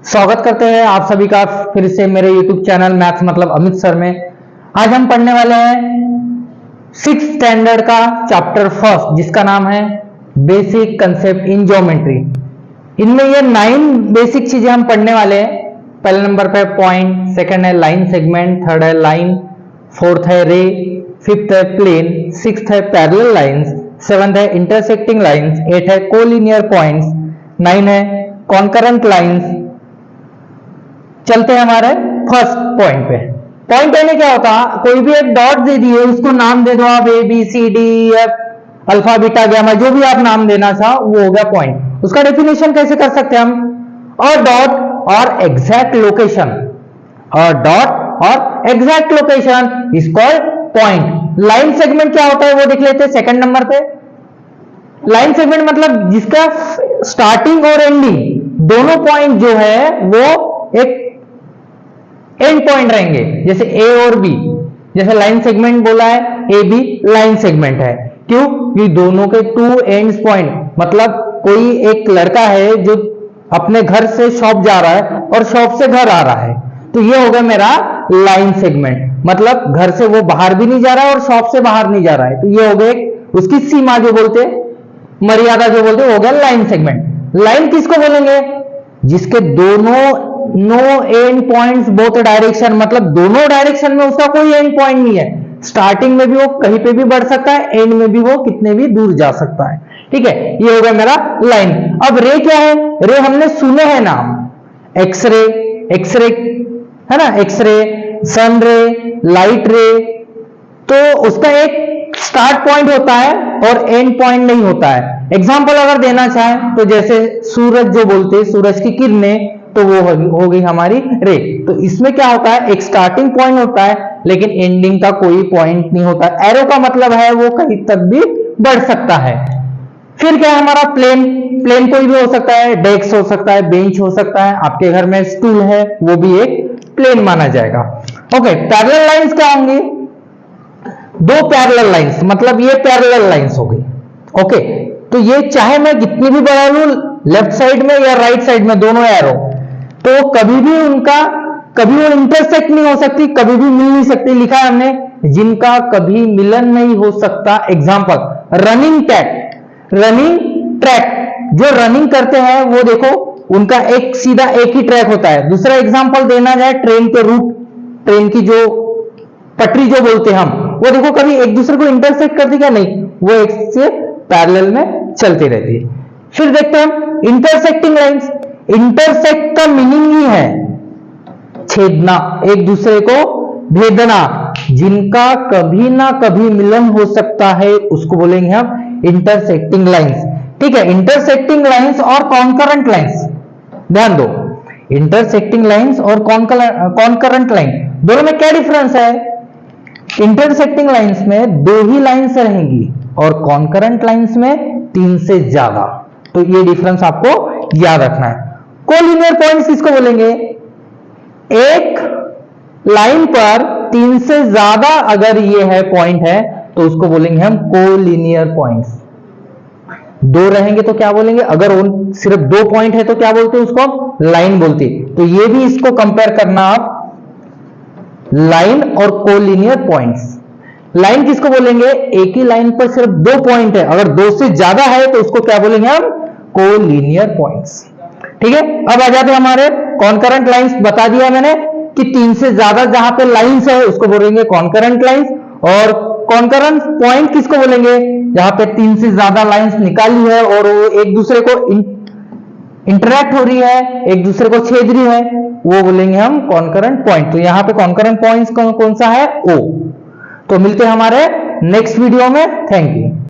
स्वागत करते हैं आप सभी का फिर से मेरे YouTube चैनल मैथ्स मतलब अमित सर में। आज हम पढ़ने वाले हैं 6th स्टैंडर्ड का चैप्टर फर्स्ट, जिसका नाम है बेसिक कंसेप्ट इन ज्योमेट्री। इनमें ये 9 बेसिक चीजें हम पढ़ने वाले हैं। पहले नंबर पे पॉइंट, सेकंड है लाइन सेगमेंट, थर्ड है लाइन, फोर्थ है रे, फिफ्थ है प्लेन, सिक्स्थ है पैरेलल लाइंस, सेवंथ है इंटरसेक्टिंग लाइंस, 8 है कोलिनियर पॉइंट्स, 9 है कॉन्करेंट लाइंस। चलते हैं हमारे फर्स्ट पॉइंट पे। पॉइंट ए में क्या होता है, कोई भी एक डॉट दे दिए, उसको नाम दे दो आप A B C D F alpha beta gamma, जो भी आप नाम देना चाहो वो हो गया पॉइंट। उसका डेफिनेशन कैसे कर सकते हैं हम, और डॉट और एग्जैक्ट लोकेशन, और डॉट और exact location is called point. Line segment क्या होता है वो देख लेते हैं सेकंड नंबर पे। लाइन सेगमेंट मतलब जिसका स्टार्टिंग और एंडिंग दोनों पॉइंट जो है वो एक एंड पॉइंट रहेंगे, जैसे ए और बी। जैसे लाइन सेगमेंट बोला है, ए बी लाइन सेगमेंट है। क्यों? ये दोनों के 2 एंड्स पॉइंट, मतलब कोई एक लड़का है जो अपने घर से शॉप जा रहा है और शॉप से घर आ रहा है, तो ये हो गया मेरा लाइन सेगमेंट। मतलब घर से वो बाहर भी नहीं जा रहा है और शॉप से बाहर नहीं जा रहा है, तो ये हो गए उसकी सीमा जो बोलते हैं, मर्यादा जो बोलते हैं, हो गया लाइन सेगमेंट। लाइन किसको बोलेंगे? जिसके दोनों no end points both direction, मतलब दोनों डायरेक्शन में उसका कोई एंड पॉइंट नहीं है। स्टार्टिंग में भी वो कहीं पे भी बढ़ सकता है, एंड में भी वो कितने भी दूर जा सकता है। ठीक है, ये हो गया मेरा लाइन। अब रे क्या है? रे हमने सुने हैं नाम, एक्सरे, एक्सरे है ना, एक्सरे, सन रे, लाइट रे। तो उसका एक स्टार्ट पॉइंट होता है और एंड पॉइंट नहीं होता है। एग्जाम्पल अगर देना चाहें तो जैसे सूरज जो बोलते हैं, सूरज की किरणें, तो वो हो गई हमारी रे। तो इसमें क्या होता है, एक स्टार्टिंग पॉइंट होता है लेकिन एंडिंग का कोई पॉइंट नहीं होता। एरो का मतलब है वो कहीं तक भी बढ़ सकता है। फिर क्या है हमारा प्लेन। प्लेन कोई भी हो सकता है, डेस्क हो सकता है, बेंच हो सकता है, आपके घर में स्टूल है, वो भी एक प्लेन माना जाएगा। ओके, पैरेलल लाइंस क्या होंगी? 2 पैरेलल लाइंस, मतलब ये पैरेलल लाइंस हो गई। ओके, तो ये चाहे मैं कितनी भी बढ़ा लूं लेफ्ट साइड में या राइट साइड में, दोनों एरो, तो कभी भी उनका कभी वो इंटरसेक्ट नहीं हो सकती, कभी भी मिल नहीं सकती। लिखा है हमने जिनका कभी मिलन नहीं हो सकता। Example running track, running track जो रनिंग करते हैं वो देखो उनका एक सीधा एक ही ट्रैक होता है। दूसरा एग्जांपल देना जाए ट्रेन के रूट, ट्रेन की जो पटरी जो बोलते हैं हम, वो देखो कभी एक दूसरे को इंटरसेक्ट करती क्या? नहीं, वो एक से पैरेलल में चलती रहती है। फिर देखते हैं इंटरसेक्टिंग लाइंस। इंटरसेक्ट का मीनिंग ही है छेदना, एक दूसरे को भेदना। जिनका कभी ना कभी मिलन हो सकता है उसको बोलेंगे हम इंटरसेक्टिंग लाइंस। ठीक है, इंटरसेक्टिंग लाइंस और कॉन्करेंट लाइंस, ध्यान दो, इंटरसेक्टिंग लाइंस और कॉन्करेंट लाइन दोनों में क्या डिफरेंस है? इंटरसेक्टिंग लाइंस में 2 ही लाइंस रहेंगी और कॉन्करेंट लाइंस में 3 से ज्यादा। तो ये डिफरेंस आपको याद रखना है। कोलिनियर पॉइंट्स किसको बोलेंगे? एक लाइन पर 3 से ज्यादा अगर ये है पॉइंट है तो उसको बोलेंगे हम कोलिनियर पॉइंट्स। 2 रहेंगे तो क्या बोलेंगे? अगर सिर्फ 2 पॉइंट है तो क्या बोलते हैं? उसको लाइन बोलते हैं। तो ये भी इसको कंपेयर करना आप, लाइन और कोलिनियर पॉइंट्स। लाइन किसको बोलेंगे? एक ही लाइन पर सिर्फ 2 पॉइंट है, अगर 2 से ज्यादा है तो उसको क्या बोलेंगे हम? Collinear points. ठीक है, अब आ जाते हैं हमारे कॉन्करेंट लाइंस। बता दिया मैंने कि 3 से ज्यादा जहां पे लाइंस है उसको बोलेंगे कॉन्करेंट लाइंस, और कॉन्करेंट पॉइंट किसको बोलेंगे? जहां पे 3 से ज्यादा लाइंस निकाली है और वो एक दूसरे को इंटरैक्ट हो रही है, एक दूसरे को छेद रही है, वो बोलेंगे हम कॉन्करेंट पॉइंट। तो यहाँ पे कॉन्करेंट पॉइंट्स कौन सा है? O। तो मिलते हैं हमारे नेक्स्ट वीडियो में। Thank you.